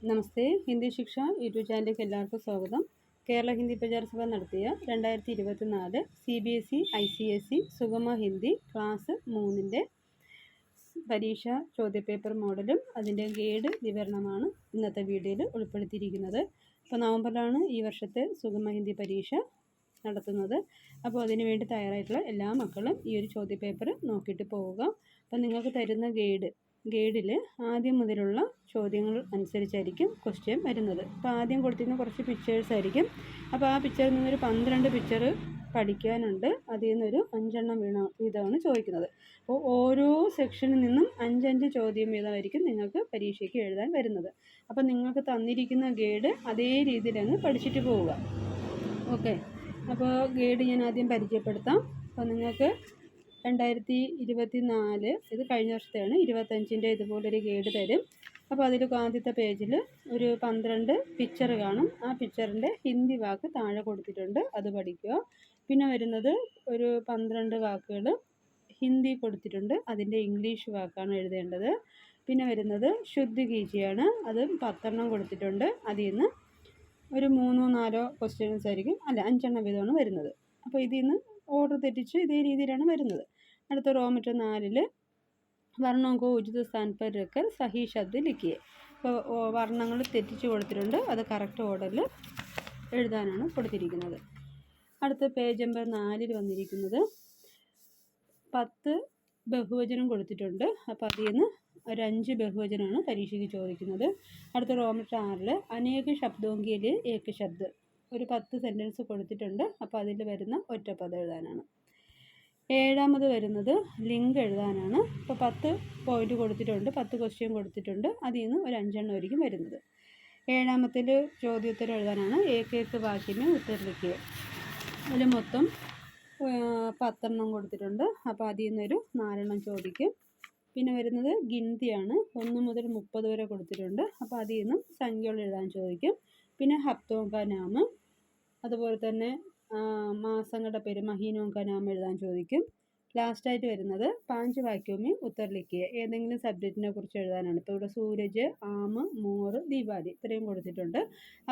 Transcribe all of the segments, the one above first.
നമസ്തേ. ഹിന്ദി ശിക്ഷ യൂട്യൂബ് ചാനലിലേക്ക് എല്ലാവർക്കും സ്വാഗതം. കേരള ഹിന്ദി പ്രചാര സഭ നടത്തിയ 2024 CBSE ICSE സുഗമ ഹിന്ദി ക്ലാസ് 3-ൻ്റെ പരീക്ഷ ചോദ്യപേപ്പർ മോഡലും അതിൻ്റെ ഗൈഡ് വിവരണമാണ് ഇന്നത്തെ വീഡിയോയിൽ ഉൾപ്പെടുത്തിയിരിക്കുന്നത്. അപ്പോൾ നവംബറിലാണ് ഈ വർഷത്തെ സുഗമ ഹിന്ദി പരീക്ഷ നടത്തുന്നത്. അപ്പോൾ അതിനു വേണ്ടി തയ്യാറായിട്ടുള്ള എല്ലാ മക്കളും ഈ ഒരു ചോദ്യപേപ്പർ നോക്കിയിട്ട് പോവുക. അപ്പോൾ നിങ്ങൾക്ക് തരുന്ന ഗൈഡിൽ ആദ്യം മുതലുള്ള ചോദ്യങ്ങൾ അനുസരിച്ചായിരിക്കും ക്വസ്റ്റ്യൻ വരുന്നത്. അപ്പോൾ ആദ്യം കൊടുത്തിരുന്ന കുറച്ച് പിക്ചേഴ്സ് ആയിരിക്കും. അപ്പോൾ ആ പിക്ചറിൽ നിന്നൊരു 12 പിക്ചർ പഠിക്കാനുണ്ട്. അതിൽ നിന്നൊരു 5 വീതമാണ് ചോദിക്കുന്നത്. അപ്പോൾ ഓരോ സെക്ഷനിൽ നിന്നും 5 ചോദ്യം വീതമായിരിക്കും നിങ്ങൾക്ക് പരീക്ഷയ്ക്ക് എഴുതാൻ വരുന്നത്. അപ്പോൾ നിങ്ങൾക്ക് തന്നിരിക്കുന്ന ഗൈഡ് അതേ രീതിയിൽ അങ്ങ് പഠിച്ചിട്ട് പോവുക. ഓക്കെ, അപ്പോൾ ഗൈഡ് ഞാൻ ആദ്യം പരിചയപ്പെടുത്താം. അപ്പോൾ നിങ്ങൾക്ക് 2024 ഇത് കഴിഞ്ഞ വർഷത്തെയാണ്, 25-ൻ്റെ ഇതുപോലൊരു ഗൈഡ് തരും. അപ്പോൾ അതിൽ ആദ്യത്തെ പേജിൽ ഒരു 12 പിക്ചർ കാണും. ആ പിക്ചറിൻ്റെ ഹിന്ദി വാക്ക് താഴെ കൊടുത്തിട്ടുണ്ട്, അത് പഠിക്കുക. പിന്നെ വരുന്നത് ഒരു 12 വാക്കുകൾ ഹിന്ദി കൊടുത്തിട്ടുണ്ട്, അതിൻ്റെ ഇംഗ്ലീഷ് വാക്കാണ് എഴുതേണ്ടത്. പിന്നെ വരുന്നത് ശുദ്ധ കീജിയാണ്, അത് 10 കൊടുത്തിട്ടുണ്ട്. അതിൽ നിന്ന് ഒരു 3-4 ക്വസ്റ്റ്യൻസ് ആയിരിക്കും, അല്ല 5 വീതമാണ് വരുന്നത്. അപ്പോൾ ഇതിൽ നിന്ന് ഓർഡർ തെറ്റിച്ച് ഇതേ രീതിയിലാണ് വരുന്നത്. അടുത്ത റോമറ്റർ 4 വർണ്ണോं को उचित स्थान पर रखकर सही शब्द लिखिए. അപ്പോൾ വർണ്ണങ്ങൾ തെറ്റിച്ച് കൊടുത്തിട്ടുണ്ട്, അത് കറക്റ്റ് ഓർഡറിൽ എഴുതാനാണ് കൊടുത്തിരിക്കുന്നത്. അടുത്ത പേജ് നമ്പർ 4 വന്നിരിക്കുന്നത് 10 ബഹുവചനം കൊടുത്തിട്ടുണ്ട്. അപ്പോൾ അതിൽ നിന്ന് ഒരു 5 ബഹുവചനമാണ് പരീക്ഷയ്ക്ക് ചോദിക്കുന്നത്. അടുത്ത റോമറ്റർ 6 അനേക ശബ്ദോങ്കിൽ ഏക ശബ്ദ്, ഒരു 10 സെൻറ്റൻസ് കൊടുത്തിട്ടുണ്ട്. അപ്പോൾ അതിൽ വരുന്ന ഒറ്റപ്പദം എഴുതാനാണ്. 7ാമത് വരുന്നത് ലിങ്ക് എഴുതാനാണ്. ഇപ്പോൾ 10 പോയിന്റ് കൊടുത്തിട്ടുണ്ട്, 10 ക്വസ്റ്റ്യൻ കൊടുത്തിട്ടുണ്ട്. അതിൽ നിന്ന് ഒരു 5 ആയിരിക്കും വരുന്നത്. 7ാമത്തിൽ ചോദ്യോത്തരം എഴുതാനാണ്. ഏകേക്ക് വാക്യമേ ഉത്തരലിക്കുക, അതിൽ മൊത്തം 10 കൊടുത്തിട്ടുണ്ട്. അപ്പോൾ അതിൽ നിന്നൊരു 4 ചോദിക്കും. പിന്നെ വരുന്നത് ഗിൻതിയാണ്, 1 മുതൽ 30 വരെ കൊടുത്തിട്ടുണ്ട്. അപ്പോൾ അതിൽ നിന്നും സംഖ്യകൾ എഴുതാൻ ചോദിക്കും. പിന്നെ ഹപ്തോങ്ക നാമ, അതുപോലെ തന്നെ മാസങ്ങളുടെ പേര് മഹീനോങ്ക നാമ എഴുതാൻ ചോദിക്കും. ലാസ്റ്റായിട്ട് വരുന്നത് 5 വാക്യമേ ഉത്തർ ലിഖിയ, ഏതെങ്കിലും സബ്ജക്റ്റിനെ കുറിച്ച് എഴുതാനാണ്. ഇപ്പോൾ ഇവിടെ സൂരജ്, ആമ്, മോറ്, ദീപാവലി ഇത്രയും കൊടുത്തിട്ടുണ്ട്.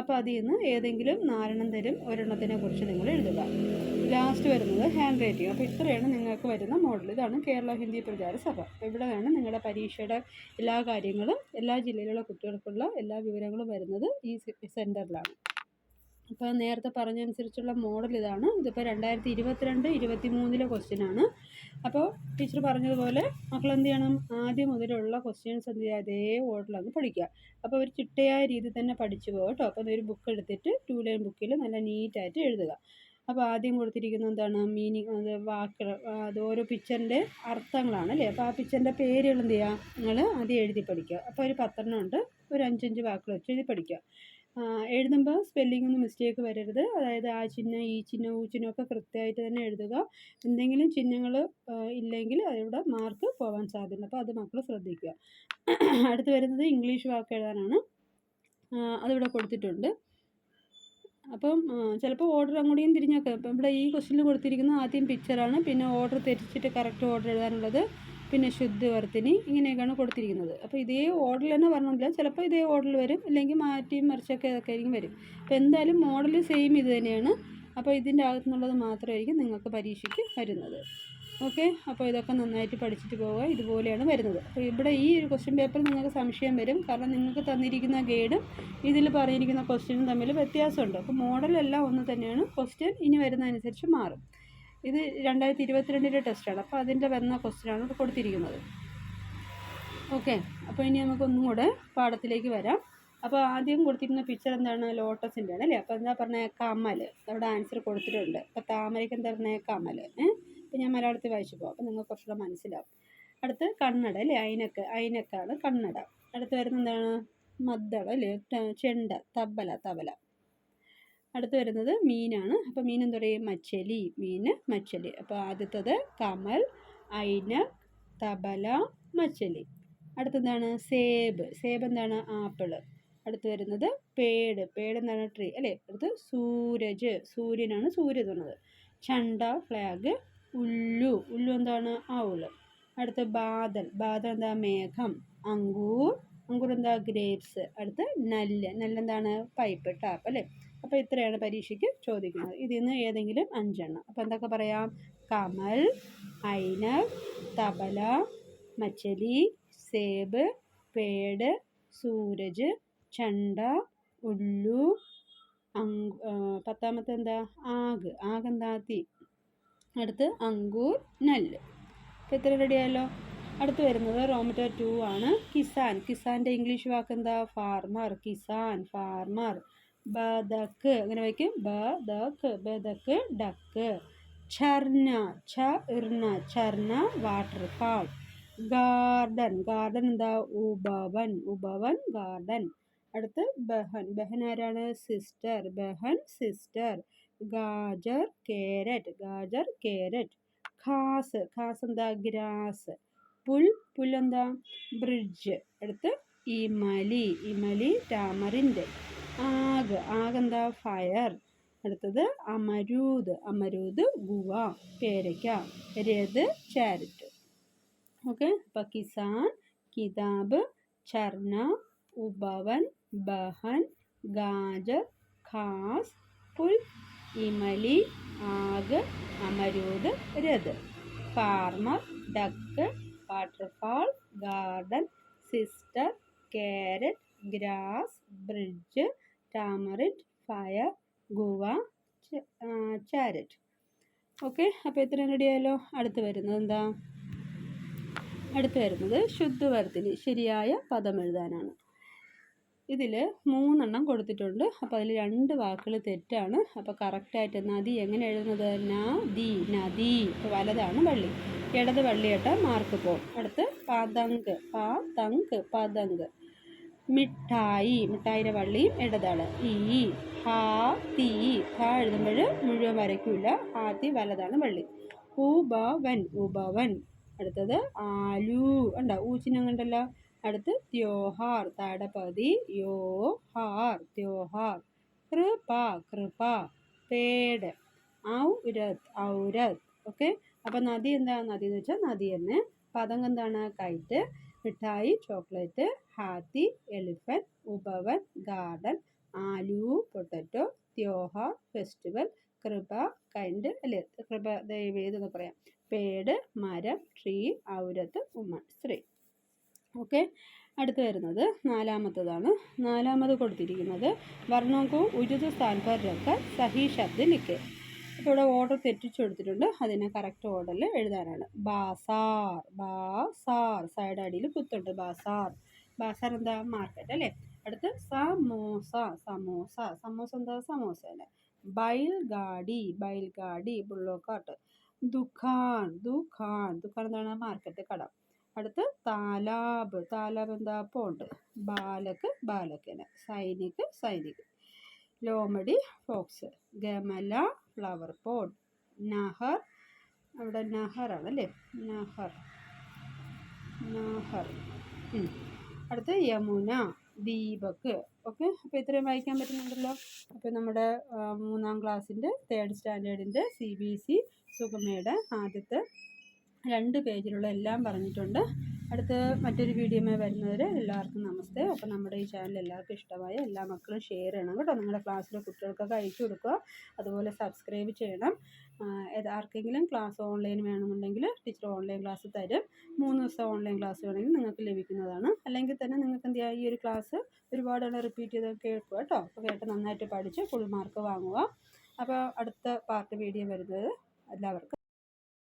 അപ്പോൾ അതിൽ നിന്ന് ഏതെങ്കിലും 4 തരും, ഒരെണ്ണത്തിനെ കുറിച്ച് നിങ്ങൾ എഴുതുക. ലാസ്റ്റ് വരുന്നത് ഹാൻഡ് റൈറ്റിംഗ്. അപ്പോൾ ഇത്രയാണ് നിങ്ങൾക്ക് വരുന്ന മോഡൽ. ഇതാണ് കേരള ഹിന്ദി പ്രചാര സഭ. അപ്പോൾ ഇവിടെയാണ് നിങ്ങളുടെ പരീക്ഷയുടെ എല്ലാ കാര്യങ്ങളും, എല്ലാ ജില്ലയിലുള്ള കുട്ടികൾക്കുള്ള എല്ലാ വിവരങ്ങളും വരുന്നത് ഈ സെൻറ്ററിലാണ്. ഇപ്പോൾ നേരത്തെ പറഞ്ഞനുസരിച്ചുള്ള മോഡൽ ഇതാണ്. ഇതിപ്പോൾ 2022-23 ക്വസ്റ്റ്യനാണ്. അപ്പോൾ ടീച്ചർ പറഞ്ഞതുപോലെ മക്കൾ എന്ത് ചെയ്യണം, ആദ്യം മുതലുള്ള ക്വസ്റ്റ്യൻസ് എന്ത് ചെയ്യുക, അതേ ഓർഡറിലങ്ങ് പഠിക്കുക. അപ്പോൾ ഒരു ചിട്ടയായ രീതിയിൽ തന്നെ പഠിച്ചു പോകും കേട്ടോ. അപ്പോൾ ഒരു ബുക്ക് എടുത്തിട്ട് 2 ലൈൻ ബുക്കിൽ നല്ല നീറ്റായിട്ട് എഴുതുക. അപ്പോൾ ആദ്യം കൊടുത്തിരിക്കുന്നത് എന്താണ്, മീനിങ്, അത് വാക്കുകൾ, അത് ഓരോ പിക്ചറിൻ്റെ അർത്ഥങ്ങളാണ് അല്ലേ. അപ്പോൾ ആ പിക്ചറിൻ്റെ പേരുകൾ എന്ത് ചെയ്യുക, നിങ്ങൾ ആദ്യം എഴുതി പഠിക്കുക. അപ്പോൾ ഒരു 10 ഉണ്ട്, ഒരു 5 വാക്കുകൾ വെച്ച് എഴുതി പഠിക്കുക. എഴുതുമ്പോൾ സ്പെല്ലിംഗ് ഒന്നും മിസ്റ്റേക്ക് വരരുത്. അതായത് ആ ചിഹ്നം, ഈ ചിഹ്നം, ഊ ചിഹ്നം ഒക്കെ കൃത്യമായിട്ട് തന്നെ എഴുതുക. എന്തെങ്കിലും ചിഹ്നങ്ങൾ ഇല്ലെങ്കിൽ അതിവിടെ മാർക്ക് പോകാൻ സാധ്യതയുണ്ട്. അപ്പോൾ അത് മക്കൾ ശ്രദ്ധിക്കുക. അടുത്ത് വരുന്നത് ഇംഗ്ലീഷ് വാക്ക് എഴുതാനാണ്. അതിവിടെ കൊടുത്തിട്ടുണ്ട്. അപ്പം ചിലപ്പോൾ ഓർഡർ അങ്ങോട്ടും തിരിഞ്ഞൊക്കെ, അപ്പം ഇവിടെ ഈ ക്വസ്റ്റ്യനിൽ കൊടുത്തിരിക്കുന്നത് ആദ്യം പിക്ചറാണ്, പിന്നെ ഓർഡർ തെറ്റിച്ചിട്ട് കറക്റ്റ് ഓർഡർ എഴുതാനുള്ളത്, പിന്നെ ശുദ്ധവർത്തിനി, ഇങ്ങനെയൊക്കെയാണ് കൊടുത്തിരിക്കുന്നത്. അപ്പോൾ ഇതേ ഓർഡറിൽ തന്നെ പറഞ്ഞില്ല, ചിലപ്പോൾ ഇതേ ഓർഡറിൽ വരും, ഇല്ലെങ്കിൽ മാറ്റിയും മറിച്ചൊക്കെ ഇതൊക്കെ ആയിരിക്കും വരും. അപ്പോൾ എന്തായാലും മോഡൽ സെയിം ഇത് തന്നെയാണ്. അപ്പോൾ ഇതിൻ്റെ അകത്തുനിന്നുള്ളത് മാത്രമായിരിക്കും നിങ്ങൾക്ക് പരീക്ഷയ്ക്ക് വരുന്നത്. ഓക്കെ, അപ്പോൾ ഇതൊക്കെ നന്നായിട്ട് പഠിച്ചിട്ട് പോവുക. ഇതുപോലെയാണ് വരുന്നത്. അപ്പോൾ ഇവിടെ ഈ ഒരു ക്വസ്റ്റ്യൻ പേപ്പർ നിങ്ങൾക്ക് സംശയം വരും, കാരണം നിങ്ങൾക്ക് തന്നിരിക്കുന്ന ഗൈഡും ഇതിൽ പറഞ്ഞിരിക്കുന്ന ക്വസ്റ്റ്യനും തമ്മിൽ വ്യത്യാസമുണ്ട്. അപ്പോൾ മോഡലെല്ലാം ഒന്ന് തന്നെയാണ്, ക്വസ്റ്റ്യൻ ഇനി വരുന്നതനുസരിച്ച് മാറും. ഇത് 2022 ടെസ്റ്റാണ്. അപ്പോൾ അതിൻ്റെ വന്ന ക്വസ്റ്റ്യനാണ് ഇത് കൊടുത്തിരിക്കുന്നത്. ഓക്കെ, അപ്പോൾ ഇനി നമുക്കൊന്നും കൂടെ പാഠത്തിലേക്ക് വരാം. അപ്പോൾ ആദ്യം കൊടുത്തിരുന്ന പിക്ചർ എന്താണ്, ലോട്ടസിൻ്റെ ആണ് അല്ലേ. അപ്പോൾ എന്താ പറഞ്ഞത്, കമൽ, അവിടെ ആൻസർ കൊടുത്തിട്ടുണ്ട്. അപ്പോൾ താമരയ്ക്ക് എന്താ പറഞ്ഞത്, കമൽ. അപ്പോൾ ഞാൻ മലയാളത്തിൽ വായിച്ചു പോകാം, അപ്പോൾ നിങ്ങൾക്ക് കുറച്ചുകൂടെ മനസ്സിലാവും. അടുത്ത് കണ്ണട അല്ലേ, അയിനക്കാണ് കണ്ണട. അടുത്ത് വരുന്നത് എന്താണ്, മദ്ദള അല്ലേ, ചെണ്ട, തബല. അടുത്ത് വരുന്നത് മീനാണ്. അപ്പോൾ മീൻ എന്താ പറയുക, മച്ചലി, മീൻ മച്ചലി. അപ്പോൾ ആദ്യത്തത് കമൽ, ഐനക്, തബല, മച്ചലി. അടുത്തെന്താണ്, സേബ് എന്താണ്, ആപ്പിള്. അടുത്ത് വരുന്നത് പേട് എന്താണ്, ട്രീ അല്ലേ. അടുത്ത് സൂരജ്, സൂര്യനാണ് സൂര്യ എന്നുള്ളത്. ചണ്ട, ഫ്ലാഗ്. ഉല്ലു എന്താണ്, ഔള്. അടുത്ത് ബാദൽ എന്താ, മേഘം. അങ്കൂർ, അങ്കൂർ എന്താ ഗ്രേപ്സ്. അടുത്ത് നെല്ല്. നെല്ലെന്താണ് പൈപ്പ് ടാപ്പ് അല്ലേ. അപ്പോൾ ഇത്രയാണ് പരീക്ഷയ്ക്ക് ചോദിക്കുന്നത്. ഇതിൽ നിന്ന് ഏതെങ്കിലും 5 എണ്ണം. അപ്പോൾ എന്തൊക്കെ പറയാം? കമൽ, ഐനക്, തബല, മച്ചലി, സേബ്, പേട്, സൂരജ്, ചണ്ട, ഉല്ലു, പത്താമത്തെ എന്താ? ആഗ്. ആഗെന്താ? തീ. അടുത്ത് അങ്കൂർ, നെല്ല്. അപ്പോൾ ഇത്ര റെഡിയായല്ലോ. അടുത്ത് വരുന്നത് റോമറ്റർ 2 ആണ്. കിസാൻ. കിസാൻ്റെ ഇംഗ്ലീഷ് വാക്ക് എന്താ? ഫാർമർ. കിസാൻ, ഫാർമർ. ബദക്ക് അങ്ങനെ വയ്ക്കും. ബദക്ക്, ബദക്ക് ഡക്ക്. ഛർന, ഛർന, ഛർന വാട്ടർഫാൾ. ഗാർഡൻ. ഗാർഡൻ എന്താ? ഉപവൻ. ഉപവൻ ഗാർഡൻ. അടുത്ത് ബഹൻ. ബഹൻ ആരാണ്? സിസ്റ്റർ. ബഹൻ സിസ്റ്റർ. ഗാജർ കാരറ്റ്. ഗാജർ കാരറ്റ്. ഖാസ്. ഖാസ് എന്താ? ഗ്രാസ്. പുൽ. പുല്ലെന്താ? ബ്രിഡ്ജ്. അടുത്ത് ഇമലി. ഇമലി ടാമറിൻ്റെ. ആഗ്. ആഗെന്താ? ഫയർ. അടുത്തത് അമരൂദ്. അമരൂദ് ഗുവ പേരയ്ക്ക. രത് ചാരറ്റ്. ഓക്കെ. അപ്പോൾ കിസാൻ, കിതാബ്, ചർന, ഉപവൻ, ബഹൻ, ഗാജർ, ഖാസ്, പുൽ, ഇമലി, ആഗ്, അമരൂദ്, രത്. Farmer, duck, waterfall, garden, sister, carrot, grass, bridge, tamarind, fire, guava, chariot. Okay. അപ്പോൾ ഇത്രയും റെഡിയായല്ലോ. അടുത്ത് വരുന്നത് എന്താ? അടുത്ത് വരുന്നത് ശുദ്ധവർത്തിനി ശരിയായ പദം എഴുതാനാണ്. ഇതിൽ 3 എണ്ണം കൊടുത്തിട്ടുണ്ട്. അപ്പോൾ അതിൽ 2 വാക്കുകൾ തെറ്റാണ്. അപ്പോൾ കറക്റ്റായിട്ട് നദി എങ്ങനെ എഴുതുന്നത്? നദി. നദി. ഇപ്പോൾ വലതാണ് വള്ളി. ഇടത് വള്ളിയിട്ട മാർക്ക് പോകും. അടുത്ത് പതങ്ക്. പതങ്ക്. പതങ്ക്. മിഠായി. മിഠായിയുടെ വള്ളിയും ഇടതാണ്. ഈ. ഹാത്തി. ഹാ എഴുതുമ്പോൾ മുഴുവൻ വരയ്ക്കില്ല. ഹാത്തി വലതാണ് വള്ളി. ഉപവൻ. ഉപവൻ. അടുത്തത് ആലു. ഉണ്ടോ? ഊച്ചിനം കണ്ടല്ലോ. അടുത്ത് ത്യോഹാർ. താടപതി യോ ഹാർ. ത്യോഹാർ. കൃപ. കൃപ. പേട്. ഔരത്. ഔരത്. ഓക്കെ. അപ്പോൾ നദി എന്താ? നദി എന്ന് വെച്ചാൽ നദി തന്നെ. പതങ്ക് എന്താണ്? കൈറ്റ്. മിഠായി ചോക്ലേറ്റ്. ഹാത്തി എലിഫന്റ്. ഉപവൻ ഗാർഡൻ. ആലു പൊട്ടറ്റോ. ത്യോഹാർ ഫെസ്റ്റിവൽ. കൃപ കൈൻഡ് അല്ലേ. കൃപ ദൈവേതെന്ന് പറയാം. പേട് മരം. ട്രീ. ഔരത്ത് വുമൺ സ്ത്രീ. ഓക്കെ. അടുത്ത് വരുന്നത് 4-മത്തേതാണ്. 4-മത് കൊടുത്തിരിക്കുന്നത് വർണ്ണോങ്കോ ഉചിത സ്ഥാൻ പർ രഖ് സഹി ശബ്ദ ലിഖെ. അപ്പോൾ ഇവിടെ ഓർഡർ തെറ്റിച്ചു കൊടുത്തിട്ടുണ്ട്. അതിനെ കറക്റ്റ് ഓർഡറിൽ എഴുതാനാണ്. ബാസാർ. ബാസാർ. സൈഡ് അടിയിൽ കുത്തുണ്ട്. ബാസാർ. ബാസാർ എന്താ? മാർക്കറ്റ് അല്ലേ. അടുത്ത് സമോസ. സമോസ. സമോസ എന്താ? സമോസ അല്ലേ. ബൈൽഗാഡി. ബൈൽഗാഡി ബുള്ളോക്കാട്ട്. ദുഖാൻ. ദുഖാൻ. ദുഖാൻ എന്താണ്? മാർക്കറ്റ് കട. അടുത്ത് താലാബ്. താലാബ് എന്താ? പോണ്ട്. ബാലക്ക്. ബാലക്കന്. സൈനിക്. സൈനിക്. ലോമടി ഫോക്സ്. ഗമല ഫ്ലവർ പോട്ട്. നഹർ. അവിടെ നഹറാണ് അല്ലേ. നഹർ. നഹർ. അടുത്ത് യമുന. ദീപക്. ഓക്കെ. അപ്പോൾ ഇത്രയും വായിക്കാൻ പറ്റുന്നുണ്ടല്ലോ. അപ്പോൾ നമ്മുടെ 3-ാം ക്ലാസ്സിൻ്റെ 3rd സ്റ്റാൻഡേർഡിൻ്റെ CBSE സുഗമയുടെ ആദ്യത്തെ 2 പേജിലുള്ള എല്ലാം പറഞ്ഞിട്ടുണ്ട്. അടുത്ത് മറ്റൊരു വീഡിയോയുമായി വരുന്നവരെ എല്ലാവർക്കും നമസ്തേ. അപ്പോൾ നമ്മുടെ ഈ ചാനൽ എല്ലാവർക്കും ഇഷ്ടമായ എല്ലാ മക്കളും ഷെയർ ചെയ്യണം കേട്ടോ. നിങ്ങളുടെ ക്ലാസ്സിലെ കുട്ടികൾക്കൊക്കെ അയച്ചു കൊടുക്കുക. അതുപോലെ സബ്സ്ക്രൈബ് ചെയ്യണം. ആർക്കെങ്കിലും ക്ലാസ് ഓൺലൈൻ വേണമെന്നുണ്ടെങ്കിൽ ടീച്ചർ ഓൺലൈൻ ക്ലാസ് തരും. 3 ദിവസം ഓൺലൈൻ ക്ലാസ് വേണമെങ്കിൽ നിങ്ങൾക്ക് ലഭിക്കുന്നതാണ്. അല്ലെങ്കിൽ തന്നെ നിങ്ങൾക്ക് എന്ത് ചെയ്യുക? ഈ ഒരു ക്ലാസ് ഒരുപാട് റിപ്പീറ്റ് ചെയ്ത് കേൾക്കുക കേട്ടോ. അപ്പോൾ കേട്ട് നന്നായിട്ട് പഠിച്ച് ഫുൾ മാർക്ക് വാങ്ങുക. അപ്പോൾ അടുത്ത പാർട്ട് വീഡിയോ വരുന്നത് എല്ലാവർക്കും